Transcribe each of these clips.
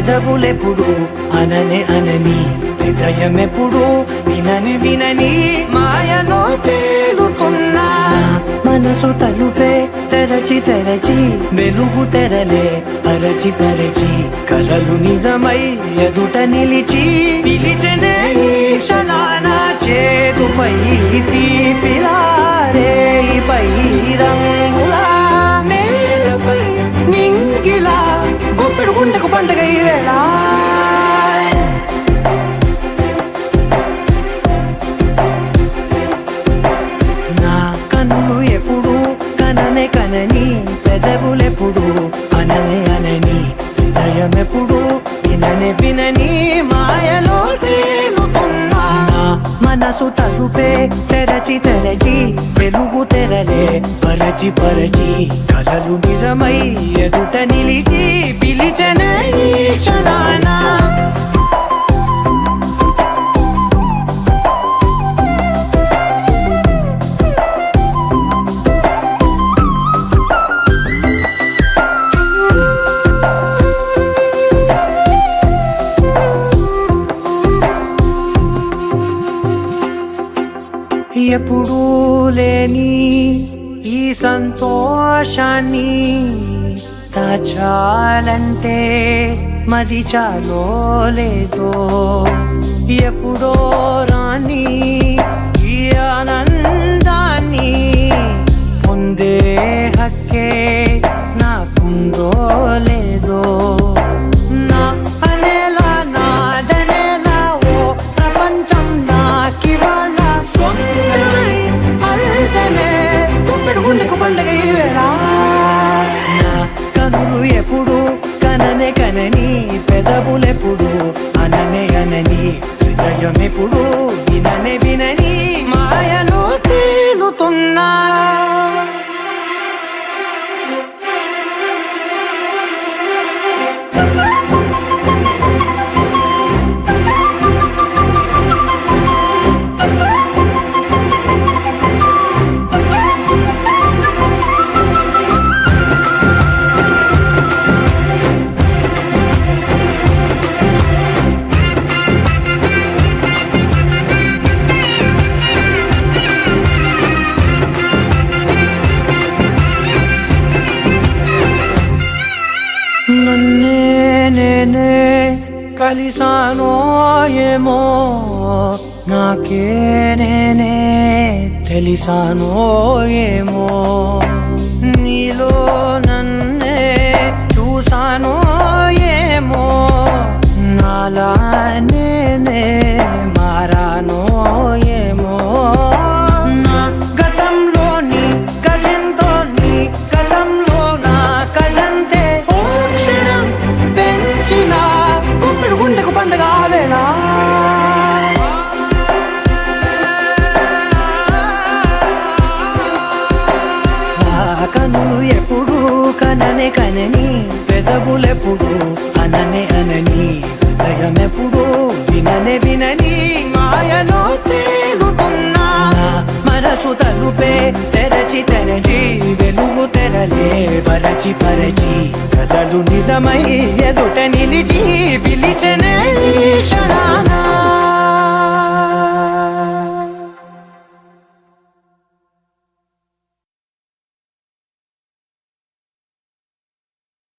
పెదవులెప్పుడు అననే అనని హృదయమెప్పుడు వినని వినని మాయలో తేలుతున్నా మనసు తలుపే తెరచి తెరచి వెలుగు తెరలే పరచి పరచి కలలు నిజమై ఎదుట నిలిచి పిలిచెనే ఈ క్షణాన చేతుపై తీపిలారేపై రంగులా నేలపై నింగిలా గుప్పెడు గుండెకు పండగ ఈ వేళ నా కన్ను ఎప్పుడు కననే కనని పెదవులెప్పుడు అననే అనని హృదయమెప్పుడు విననే వినని మాయలో తేలుతున్నా మనసు తలుపే తెరచి తెరచి వెలుగు తెరలే పరచి పరచి కలలు నిజమై ఎదుట నిలిచి పిలిచెనే ఈ క్షణాన ఎప్పుడూ లేని ఈ సంతోషాన్ని దాచాలంటే మది చాలో లేదో ఎప్పుడో రాని ఈ ఆనందాన్ని పొందే హక్కే నాకుందో లేదో నా అనేలా నాదనేలా ఓ ప్రపంచం నాకివాళ గుండెకు పండగ ఈ వేళ నా కనులు ఎప్పుడు కననే కనని పెదవులెప్పుడు అననే అనని హృదయం ఎప్పుడు విననే వినని మాయలో తేలుతున్నా నన్నే నేనే కలిసానో ఏమో నాకే నేనే తెలిసానో ఏమో నీలో నన్నే చూసానో ఏమో నాలా నేనే మారానో ఏమో నా గతంలోని గతంతో నీ గతంలో నా కదంతే గుండెకు పండగ ఆవేళ కనులు ఎప్పుడు కననే కనని పెదవులెప్పుడు అననే అనని హృదయమెప్పుడు విననే వినని మాయలో తేలుతున్నా మనసు తలుపే తెరచి తెరచి వెలుగు తెరలే పరచి పరచి కలలు నిజమై ఎదుట నిలిచి పిలిచెనే ఈ క్షణాన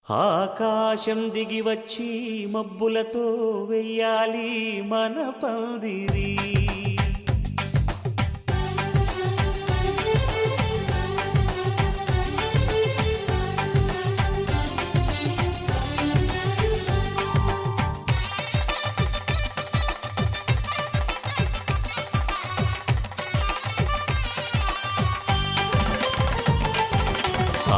ఆకాశం దిగి వచ్చి మబ్బులతో వెయ్యాలి మన పందిరి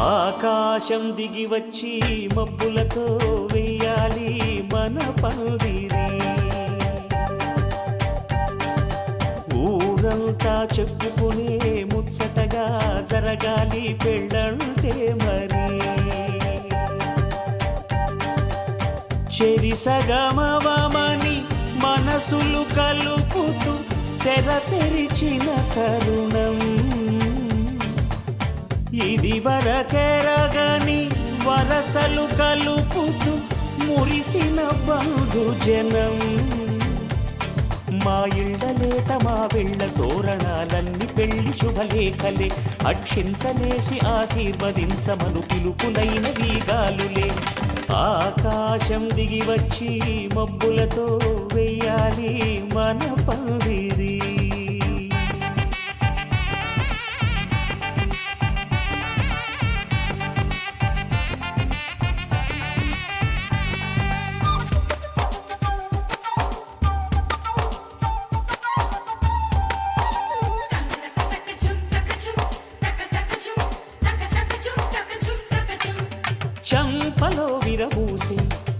ఆకాశం దిగి వచ్చి మబ్బులతో వెయ్యాలి మన పందిరి ఊరంతా చెప్పుకునే ముచ్చటగా జరగాలి పెళ్ళంటే మరి చెరిసగమవమని మనసులు కలుపుతూ తెర తెరిచిన తరుణం ఇది వరకెరగని వరసలు కలుపుతూ మురిసిన బంధు జనం. మా ఇళ్ళలేత మా వెళ్ళ తోరణాలన్నీ పెళ్లి శుభలేఖలే, అక్షింతలేసి ఆశీర్వదించమను పిలుపులైన వీగాలులే. ఆకాశం దిగి వచ్చి మబ్బులతో వెయ్యాలి మన పందిరి. చంపలో విరబూసి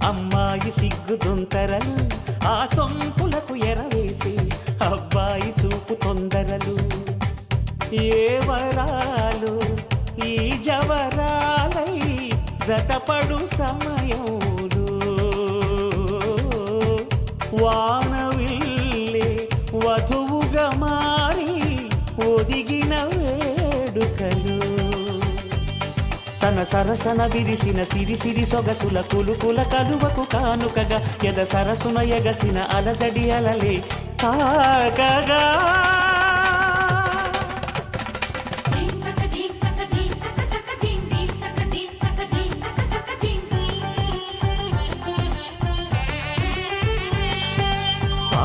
అమ్మాయి సిగ్గు దొంతరలు, ఆ సొంపులకు ఎరవేసి అబ్బాయి చూపు తొందరలు. ఏ వరాలు ఈ జవరాలై జతపడు సమయంలో, వానవిల్లే వధువుగా మారి ఒదిగిన వేడుకలు. తన సరసన విరిసిన సిరిసిరి సొగసుల కులుకుల కలువకు కానుకగా, ఎద సరసున ఎగసిన అలజడి అలలే తాగగా.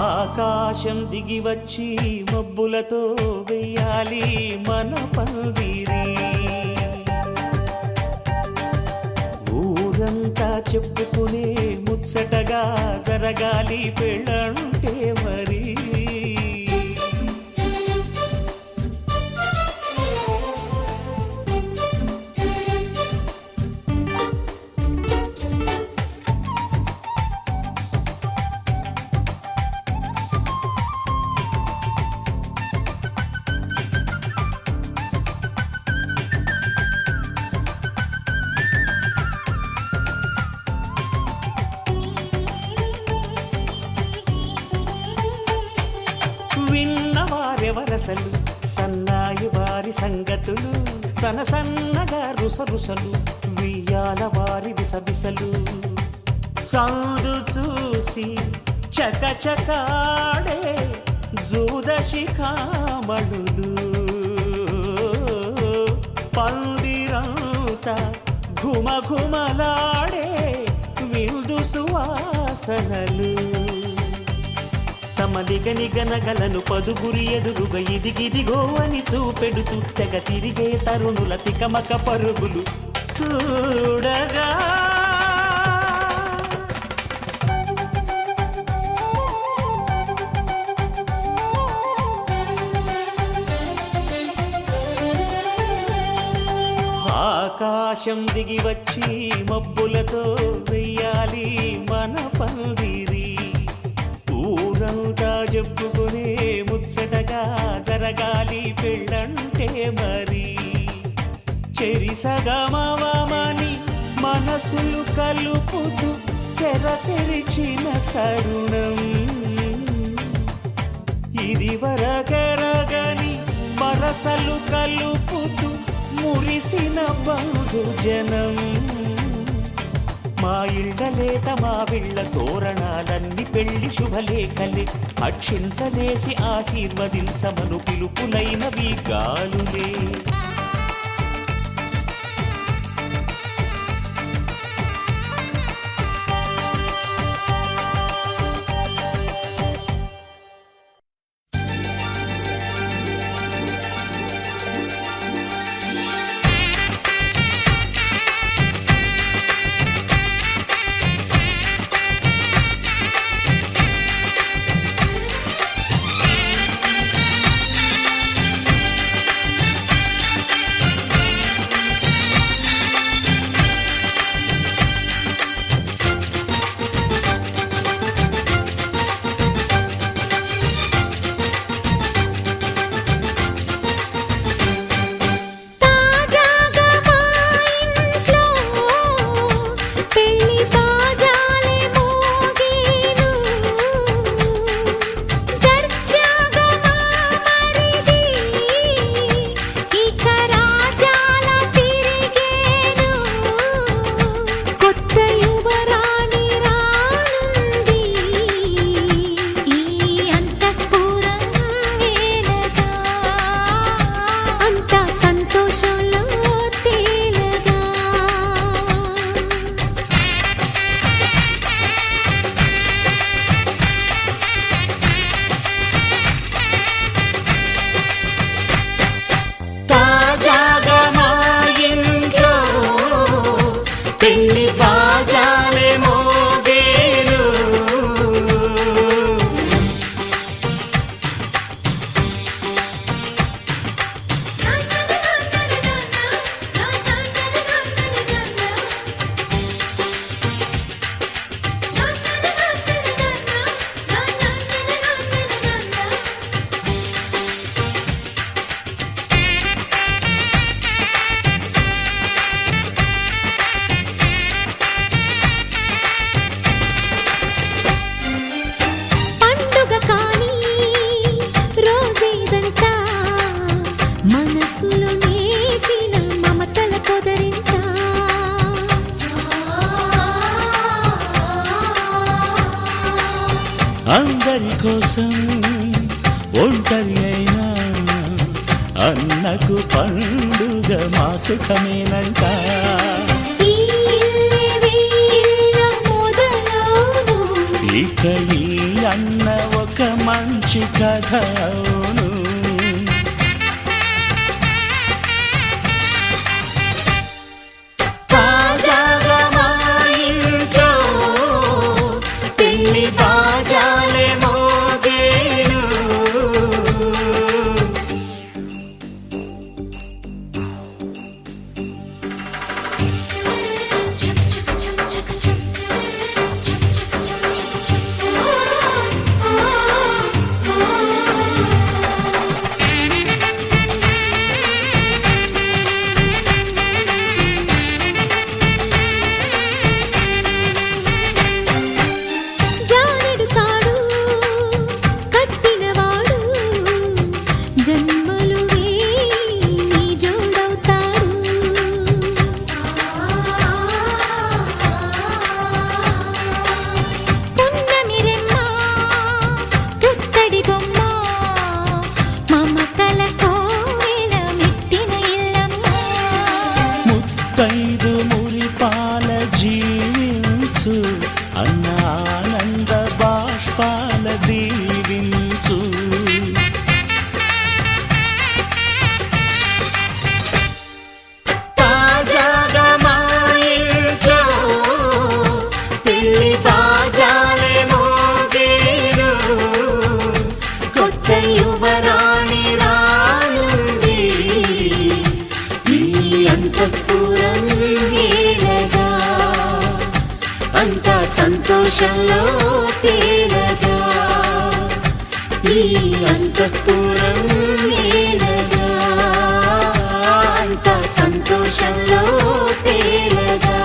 ఆకాశం దిగి వచ్చి మబ్బులతో వెయ్యాలి మన పందిరి. ఊరంతా చెప్పుకునే ముచ్చటగా జరగాలి పెళ్ళంటే మరి. విన్నవారెవరసలు సన్నాయి వారి సంగతులు, సనసన్నగా రుసరుసలు వియ్యాల వారి విసవిసలు. సాధు చూసి చకచకాడే జూదశిఖామణులు, పందిరంతా ఘుమఘుమలాడే విందు సువాసనలు. తమ నిగనిగనగలను పదుగురి ఎదురుగా ఇదిగిదిగో అని చూపెడుతూ తెగ తిరిగే తరుణుల తికమక పరుగులు చూడగా. ఆకాశం దిగి వచ్చి మబ్బులతో వెయ్యాలి మన పందిరి. ఊరంతా చెప్పుకునే ముచ్చటగా జరగాలి పెళ్ళంటే మరి. చెరిసగమవమని మనసులు కలుపుతూ తెర తెరిచిన తరుణం, ఇది వరకెరగని వరసలు కలుపుతూ మురిసిన బంధు జనం. మా ఇళ్ళలేత మా వెళ్ళ తోరణాలన్నీ పెళ్లి శుభలేఖలే, అక్షింతలేసి ఆశీర్వదించమను పిలుపులైన వీగాలులే. అందరి కోసం ఒంటరి అయినా అన్నకు పండుగ మా సుఖమేనంట. ఇక ఈ అన్న ఒక మంచి కథ అవును. తాజాగా మా ఇంట్లో పెళ్లి బాజాలే మోగేను. ముత్తైదు మురిపాల జీవించు అన్న ఆనంద బాష్పాల దీవించు. తాజాగా మా ఇంట్లో పెళ్లి బాజాలే మోగేను. కొత్త యువరాణి రానుంది అంతఃపురం ఏలగా. అంత సంతోషంలో తేలగా ఈ అంతఃపురం ఏలగా. అంత సంతోషంలో తేలగా.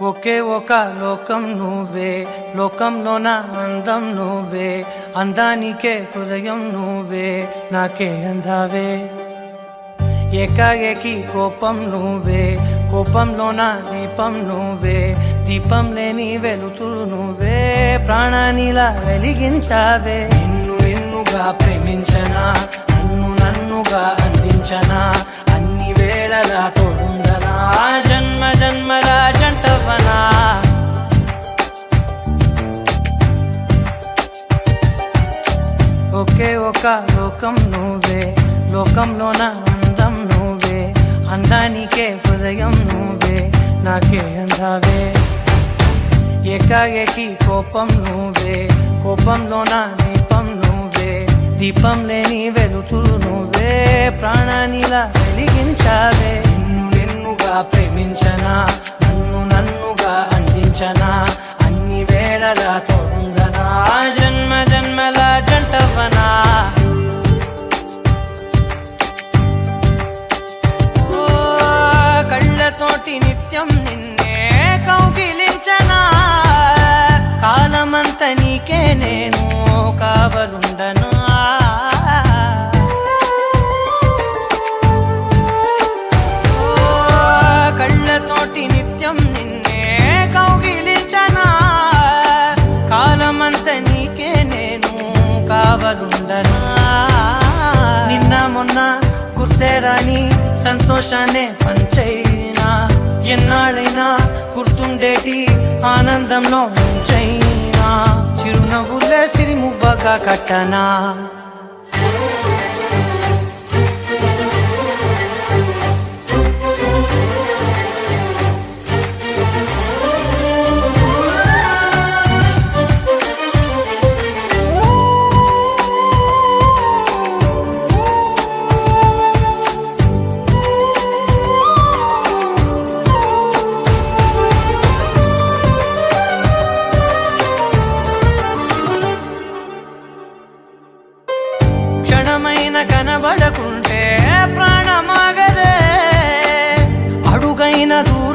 ఒకే ఒక లోకం నువ్వే, లోకంలోన అందం నువ్వే, అందానికే హృదయం నువ్వే, నాకే అందావే. ఏకాఏకి కోపం నువ్వే, కోపంలోన దీపం నువ్వే, దీపం లేని వెలుతురు నువ్వే, ప్రాణానిలా వెలిగించావే. నిన్ను నిన్నుగా ప్రేమించనా, నన్ను నన్నుగా అందించనా, అన్ని వేళలా తోడుందనా, జన్మ జన్మల జంటవనా. ఒకే ఒక లోకం నువ్వే, లోకంలోన అందం నువ్వే, అందానికే హృదయం నువ్వే, నాకే అందావే. ఏకాఏకి కోపం నువ్వే, కోపంలోన దీపం నువ్వే, దీపం లేని వెలుతురు నువ్వే, ప్రాణానిలా వెలిగించావే. నిన్ను నిన్నుగా ప్రేమించనా, నన్ను నన్నుగా అందించనా, అన్ని వేళలా తోడుందనా, జన్మ జన్మల జంటవనా. కళ్ళతోటి నిత్యం నిన్నే కౌగిలించనా, కాలమంత నీకే నేను కావలుండనా. కళ్ళతోటి నిత్యం నిన్నే కౌగిలించనా, కాలమంత నీకే నేను కావలుండనా. నిన్న మొన్న గుర్తేరాని సంతోషాన్నే పంచైనా, ఎన్నాళ్ళైనా గుర్తుండేటి ఆనందంలో ముంచైనా, చిరునవ్వులే సిరిముబ్బగా కట్టనా.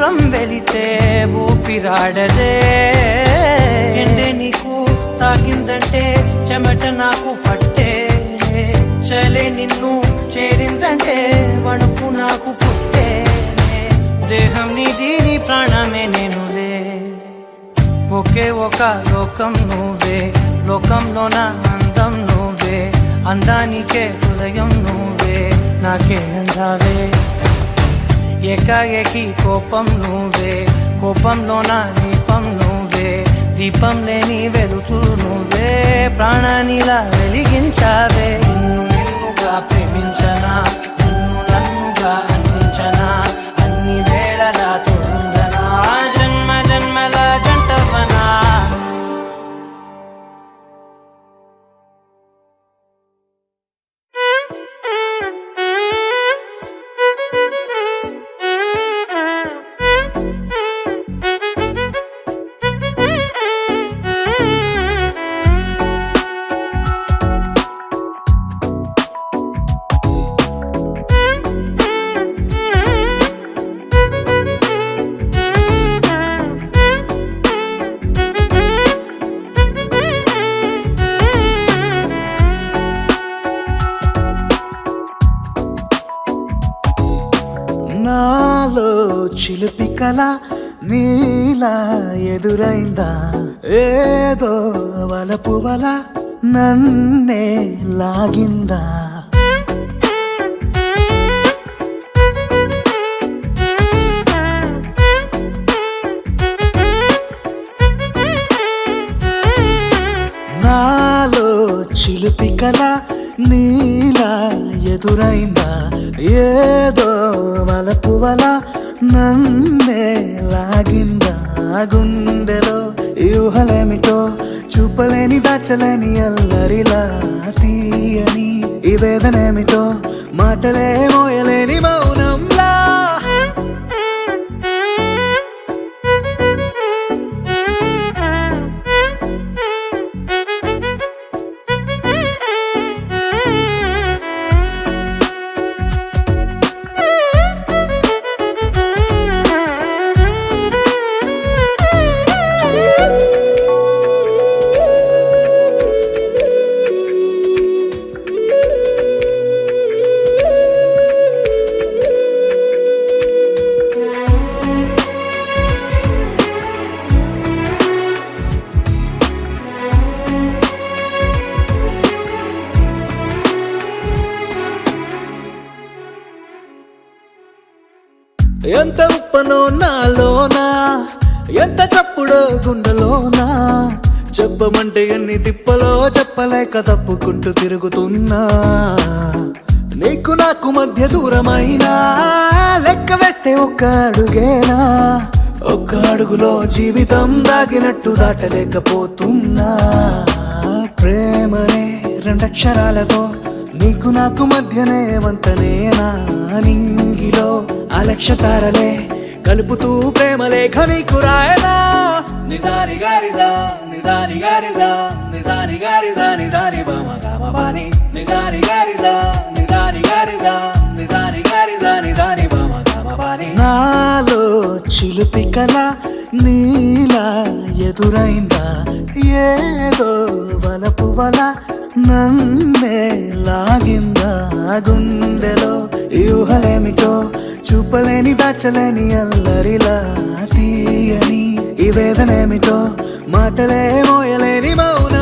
దూరం వెళితే ఊపిరాడదే. ఎండే నీకు తాకిందంటే చెమట నాకు పట్టే. చలే నిన్ను చేరిందంటే వణుకు నాకు పుట్టే. దేహం నీది నీ ప్రాణమే నేనులే. ఒకే ఒక లోకం నువ్వే, లోకంలోన అందం నువ్వే. అందానికే హృదయం నువ్వే, నాకే అందావే. ఏకాఏకి కోపం నువ్వే, కోపంలోన దీపం నువ్వే. దీపం లేని వెలుతురు నువ్వే, ప్రాణానిలా వెలిగించావే. నిన్నుగా ప్రేమించనా, నిన్ను నన్నుగా అందించనా, అన్ని వేళలా తోడుందనా, జన్మ జన్మల జంటవనా. నాలో చిలిపి కల నీలా ఎదురైందా, ఏదో వలపు వల నన్నే లాగిందా. నాలో చిలిపి కల నీలా ఎదురైందా, ఏదో వలపు వల నన్నే లాగిందా. గుండెలో యూహలేమిటో చూపలేని దాచలేని అల్లరిలా తీయని ఈ వేదనేమిటో మాటలే మోయలేని మౌనంలా. ఎంత ఉప్పనో నాలోనా, ఎంత చప్పుడో గుండెలోనా. చెప్పమంటే ఎన్ని తిప్పలో చెప్పలేక తప్పుకుంటూ తిరుగుతున్నా. నీకు నాకు మధ్య దూరమైనా లెక్క వేస్తే ఒక్క అడుగేనా. ఒక్క అడుగులో జీవితం దాగినట్టు దాటలేకపోతున్నా. ప్రేమనే రెండక్షరాలతో నీకు నాకు మధ్యనే వంతనేనా. నింగిలో అలక్షతారలే కలుపుతూ ప్రేమ లేఖ నీకు రాయనా. నిజాని గారిదా నిజాని గారిదా నిజాని గారిదా నిజాని బామ గామబాని. నిజాని గారిదా నిజాని గారిదా నిజాని గారిదా నిజాని బామ గామబాని. నాలో చిలిపి కల నీలా ఎదురైందా, ఏదో వలపు వల నన్నే లాగిందా. గుండెలో యూహలేమిటో చూపలేని దాచలేని అల్లరిలా తీయని ఈ వేదనేమిటో మాటలే మోయలేని మౌనం.